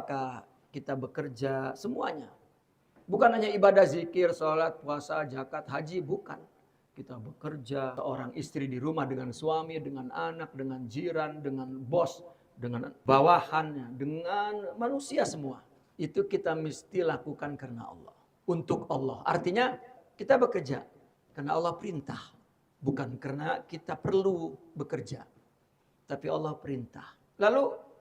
Apakah kita bekerja, semuanya. Bukan hanya ibadah zikir, sholat, puasa, zakat, haji, bukan. Kita bekerja, seorang istri di rumah dengan suami, dengan anak, dengan jiran, dengan bos, dengan bawahannya, dengan manusia semua. Itu kita mesti lakukan karena Allah. Untuk Allah. Artinya kita bekerja karena Allah perintah. Bukan karena kita perlu bekerja. Tapi Allah perintah. Lalu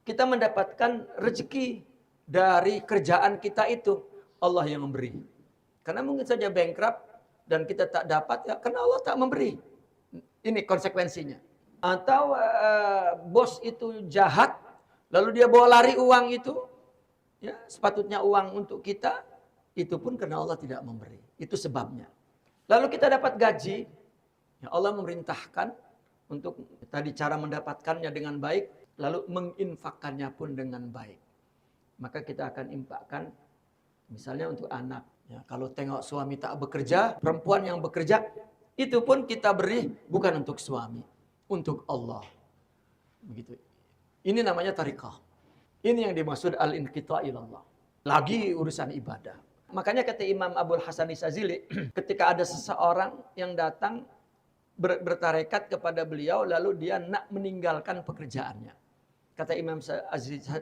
kita mendapatkan rezeki dari kerjaan kita itu. Allah yang memberi. Karena mungkin saja bankrupt dan kita tak dapat ya karena Allah tak memberi. Ini konsekuensinya. Atau bos itu jahat lalu dia bawa lari uang itu, ya sepatutnya uang untuk kita, itu pun karena Allah tidak memberi. Itu sebabnya. Lalu kita dapat gaji, ya Allah memerintahkan untuk tadi cara mendapatkannya dengan baik, lalu menginfakkannya pun dengan baik. Maka kita akan infakkan misalnya untuk anak. Ya, kalau tengok suami tak bekerja, perempuan yang bekerja, itu pun kita beri bukan untuk suami, untuk Allah. Begitu. Ini namanya tariqah. Ini yang dimaksud al-inqita' ilallah. Lagi urusan ibadah. Makanya kata Imam Abul Hasan Syadzili, ketika ada seseorang yang datang bertarekat kepada beliau, lalu dia nak meninggalkan pekerjaannya. Kata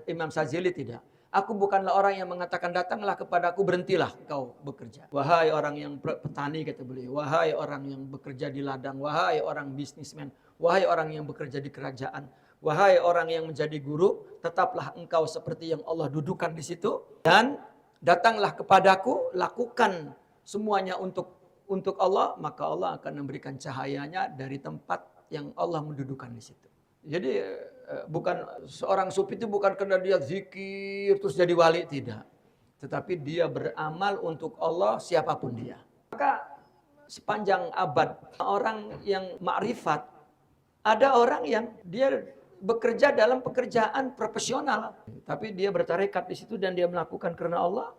Imam Syadzili tidak. Aku bukanlah orang yang mengatakan datanglah kepadaku, berhentilah kau bekerja. Wahai orang yang petani, kata beliau. Wahai orang yang bekerja di ladang. Wahai orang bisnismen. Wahai orang yang bekerja di kerajaan. Wahai orang yang menjadi guru. Tetaplah engkau seperti yang Allah dudukan di situ. Dan datanglah kepadaku, lakukan semuanya untuk Allah. Maka Allah akan memberikan cahayanya dari tempat yang Allah mendudukan di situ. Jadi bukan seorang sufi itu bukan karena dia zikir terus jadi wali, tidak. Tetapi dia beramal untuk Allah siapapun dia. Maka sepanjang abad orang yang ma'rifat, ada orang yang dia bekerja dalam pekerjaan profesional, tapi dia bertarekat di situ dan dia melakukan karena Allah,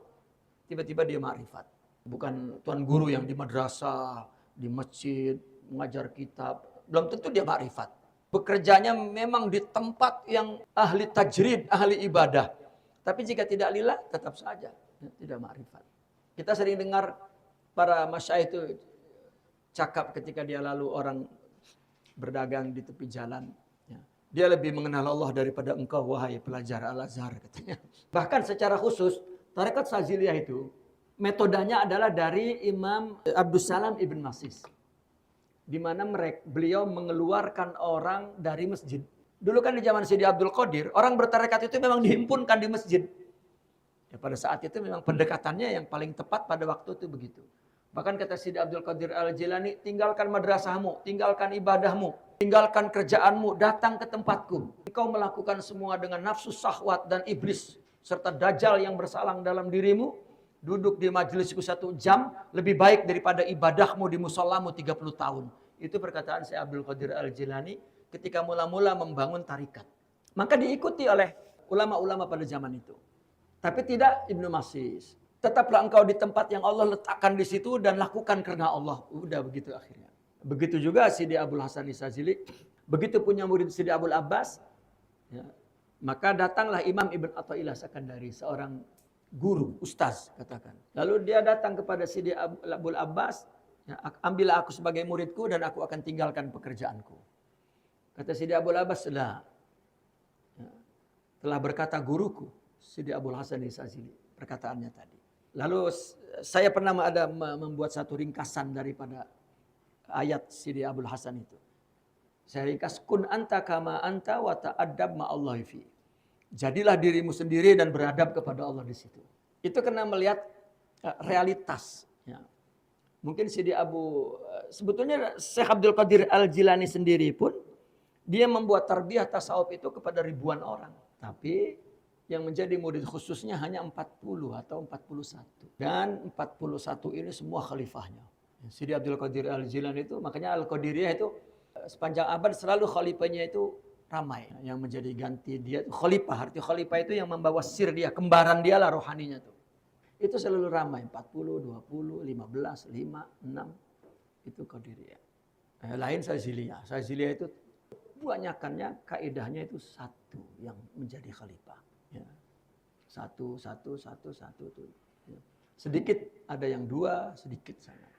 tiba-tiba dia ma'rifat. Bukan tuan guru yang di madrasah, di masjid, mengajar kitab, belum tentu dia ma'rifat. Bekerjanya memang di tempat yang ahli tajrid, ahli ibadah. Tapi jika tidak lillah, tetap saja tidak ma'rifat. Kita sering dengar para masyayikh itu cakap ketika dia lalu orang berdagang di tepi jalan. Dia lebih mengenal Allah daripada engkau, wahai pelajar Al-Azhar, katanya. Bahkan secara khusus, tarekat Syadziliyah itu, metodenya adalah dari Imam Abdussalam Ibn Masis. Di mana beliau mengeluarkan orang dari masjid. Dulu kan di zaman Sidi Abdul Qadir, orang bertarekat itu memang dihimpunkan di masjid. Ya, pada saat itu memang pendekatannya yang paling tepat pada waktu itu begitu. Bahkan kata Sidi Abdul Qadir Al-Jilani, tinggalkan madrasahmu, tinggalkan ibadahmu, tinggalkan kerjaanmu, datang ke tempatku. Engkau melakukan semua dengan nafsu syahwat dan iblis, serta dajjal yang bersalang dalam dirimu, duduk di majelisku 1 jam lebih baik daripada ibadahmu di musollamu 30 tahun. Itu perkataan Syekh Abdul Qadir Al-Jilani ketika mula-mula membangun tarikat. Maka diikuti oleh ulama-ulama pada zaman itu. Tapi tidak Ibnu Masis. Tetaplah engkau di tempat yang Allah letakkan di situ dan lakukan karena Allah. Udah begitu akhirnya. Begitu juga Sidi Abul Hasan Syadzili. Begitu punya murid Sidi Abul Abbas. Ya, maka datanglah Imam Ibn Athaillah Sakandari, seorang guru, ustaz katakan. Lalu dia datang kepada Sidi Abul Abbas, ya, ambillah aku sebagai muridku dan aku akan tinggalkan pekerjaanku. Kata Sidi Abul Abbas, ya, telah berkata guruku, Sidi Abul Hasan Syadzili, perkataannya tadi. Lalu saya pernah membuat satu ringkasan daripada ayat Sidi Abul Hasan itu. Saya ringkas, kun anta kama anta wa ta'addab ma'allahi fi. Jadilah dirimu sendiri dan beradab kepada Allah di situ. Itu karena melihat realitas. Ya. Mungkin sebetulnya Syekh Abdul Qadir Al-Jilani sendiri pun, dia membuat tarbiyah tasawuf itu kepada ribuan orang. Tapi yang menjadi murid khususnya hanya 40 atau 41. Dan 41 ini semua khalifahnya. Sidi Abdul Qadir Al-Jilani itu, makanya Al-Qadiriyah itu sepanjang abad selalu khalifahnya itu ramai. Yang menjadi ganti dia itu khalifah. Arti khalifah itu yang membawa sir dia, kembaran dia lah rohaninya tuh. Itu selalu ramai. 40, 20, 15, 5, 6. Itu Qadiriyah. Lain Syadziliyah. Syadziliyah itu kebanyakannya kaidahnya itu satu yang menjadi khalifah. Ya. satu tuh. Ya. Sedikit ada yang 2, sedikit sana.